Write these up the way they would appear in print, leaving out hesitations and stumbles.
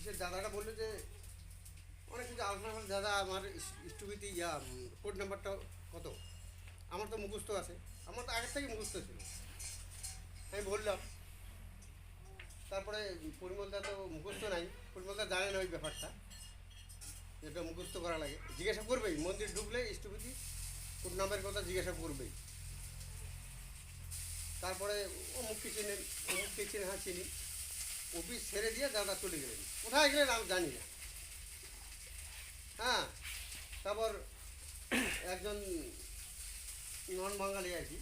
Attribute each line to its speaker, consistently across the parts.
Speaker 1: অফিসের দাদাটা বললো যে অনেক কিছু আলোচনা করলো, দাদা আমার স্টুবিতে কোড নাম্বারটা কত, আমার তো মুখস্থ আছে, আমার তো আগের থেকে মুখস্থ ছিল। আমি বললাম, তারপরে পরিমলদা তো মুখস্থ নাই, পরিমলদা জানে না ওই ব্যাপারটা, যেটা মুখস্থ করা লাগে। জিজ্ঞাসা করবেই, মন্দির ঢুকলে স্টুবিটি কোড নাম্বারের কথা জিজ্ঞাসা করবেই। তারপরে ও মুখকে চিনেন, ও মুখকে চিনে, হ্যাঁ চিনি। অফিস ছেড়ে দিয়ে দাদা চলে গেলেন, কোথায় গেলেন আমি জানি না। হ্যাঁ, তারপর একজন নন বাঙালি আর কি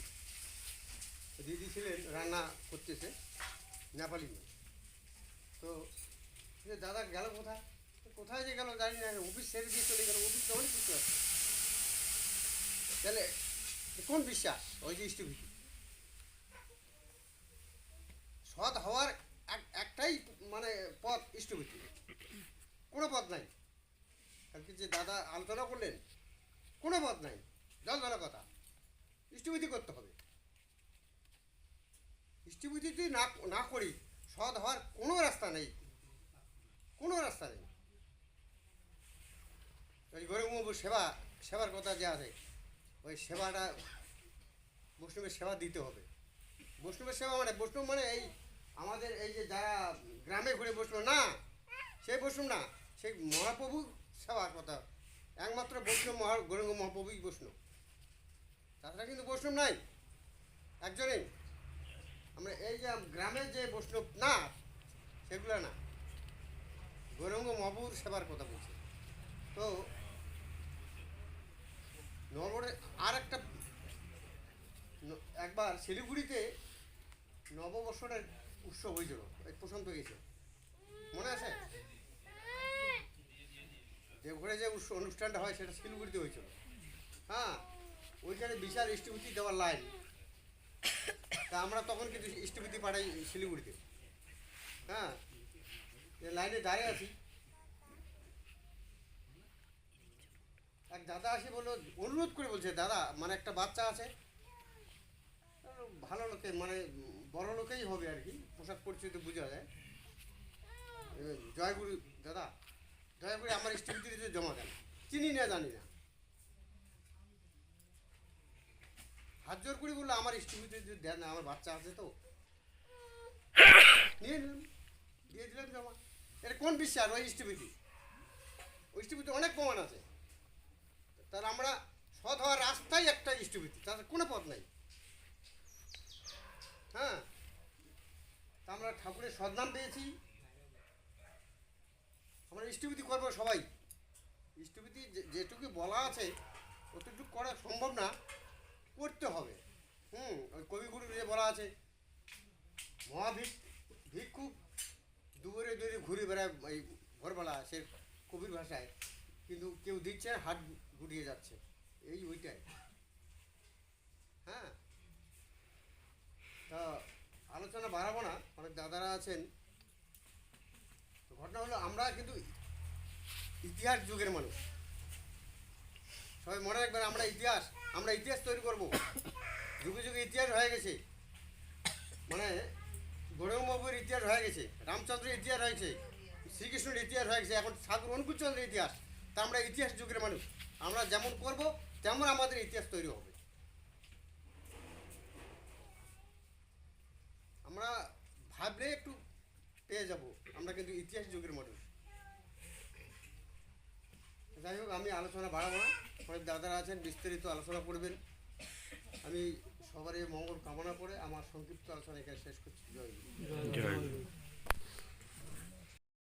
Speaker 1: দিদি ছিলেন, রান্না করতেছে, নেপালি মেয়ে। তো দাদা গেল কোথায়, কোথায় যে গেল জানি না, অফিস ছেড়ে দিয়ে চলে গেল। অফিস তো অনেক কিছু আছে, তাহলে কোন বিশ্বাস? ওই যে স্টুবিটি সৎ হওয়ার একটাই মানে পথ, স্টুবিটি, কোনো পথ নাই। কালকে যে দাদা আলোচনা করলেন, কোনো পথ নাই, জল ধরা কথা, স্টুবিটি করতে হবে। স্টুবিটি যদি না করি, সৎ হওয়ার কোনো রাস্তা নেই, কোনো রাস্তা নেই। ওই গরিব সেবার কথা যে আছে, ওই সেবাটা বৈষ্ণবের সেবা দিতে হবে। বৈষ্ণবের সেবা মানে, বৈষ্ণব মানে এই আমাদের এই যে যারা গ্রামে ঘুরে বৈষ্ণব না, সেই বৈষ্ণব না, সেই মহাপ্রভু সেবার কথা। একমাত্র বৈষ্ণব গৌরাঙ্গ মহাপ্রভুই বৈষ্ণব, তাছাড়া কিন্তু বৈষ্ণব নাই একজনেই। আমরা এই যে গ্রামের যে বৈষ্ণব না, সেগুলো না, গৌরাঙ্গ মহাপ্রভুর সেবার কথা বলছে। তো নগরে আর একটা, একবার শিলিগুড়িতে নববর্ষের উৎসব হয়েছিল, এই প্রশান্ত গেছে, মনে আছে? দেবঘরে যে অনুষ্ঠানটা হয় সেটা শিলিগুড়িতে হয়েছিল। হ্যাঁ, ওইখানে বিশাল স্টিভিটি দেওয়ার লাইন। তা আমরা তখন কিন্তু স্টিভিটি পাঠাই শিলিগুড়িতে। হ্যাঁ, লাইনে দাঁড়িয়ে আছি, এক দাদা আসি বললো, অনুরোধ করে বলছে, দাদা মানে একটা বাচ্চা আছে, ভালো লোকে মানে বড় লোকেই হবে আর কি, পোশাক পরিচয় তো বোঝা যায়। জয়গুরু দাদা, জয়গুরু আমার স্টিভিটিতে জমা দেন, চিনি না জানি না, হাত জোর করে বললো আমার স্টিভিটিতে দেন না, আমার বাচ্চা আছে তো। নিয়ে নিলাম, দিয়ে দিলাম জমা। এটা কোন বিশ্বাস? ওই স্টিভিটি, ওই স্টিভিটি অনেক প্রমাণ আছে। তাহলে আমরা সৎ হওয়ার রাস্তাই একটা স্টিভিটি, তাদের কোনো পথ নাই। হ্যাঁ, তা আমরা ঠাকুরের সদনাম পেয়েছি, আমরা স্টিভিটি করবো সবাই। স্টিভিটি যেটুকু বলা আছে অতটুকু করা সম্ভব না, করতে হবে। ওই কবিগুরু যে বলা আছে, ভিক্ষুক দুপুরে দূরে ঘুরে বেড়ায় এই ভোরবেলা, সে কবির ভাষায়, কিন্তু কেউ দিচ্ছে না, হাত গুটিয়ে যাচ্ছে, এই ওইটাই। হ্যাঁ, তা আলোচনা বাড়াবো না, অনেক দাদারা আছেন। ঘটনা হলো, আমরা কিন্তু ইতিহাস যুগের মানুষ, সবাই মনে রাখবেন, আমরা ইতিহাস তৈরি করব। যুগে যুগে ইতিহাস হয়ে গেছে, মানে গৌরাঙ্গ মহাপ্রভুর ইতিহাস হয়ে গেছে, রামচন্দ্রের ইতিহাস হয়েছে, শ্রীকৃষ্ণের ইতিহাস হয়ে গেছে, এখন ঠাকুর অনুকূলচন্দ্রের ইতিহাস। তা আমরা ইতিহাস যুগের মানুষ, আমরা যেমন করব তেমন আমাদের ইতিহাস তৈরি হবে। আমরা ভাবলে একটু পেয়ে যাব, আমরা কিন্তু ইতিহাস যুগের মানুষ। যাই হোক, আমি আলোচনা বাড়াবো না, অনেক দাদারা আছেন বিস্তারিত আলোচনা করবেন। আমি সবারই মঙ্গল কামনা করে আমার সংক্ষিপ্ত আলোচনা এখানে শেষ করছি। জয় গুরু।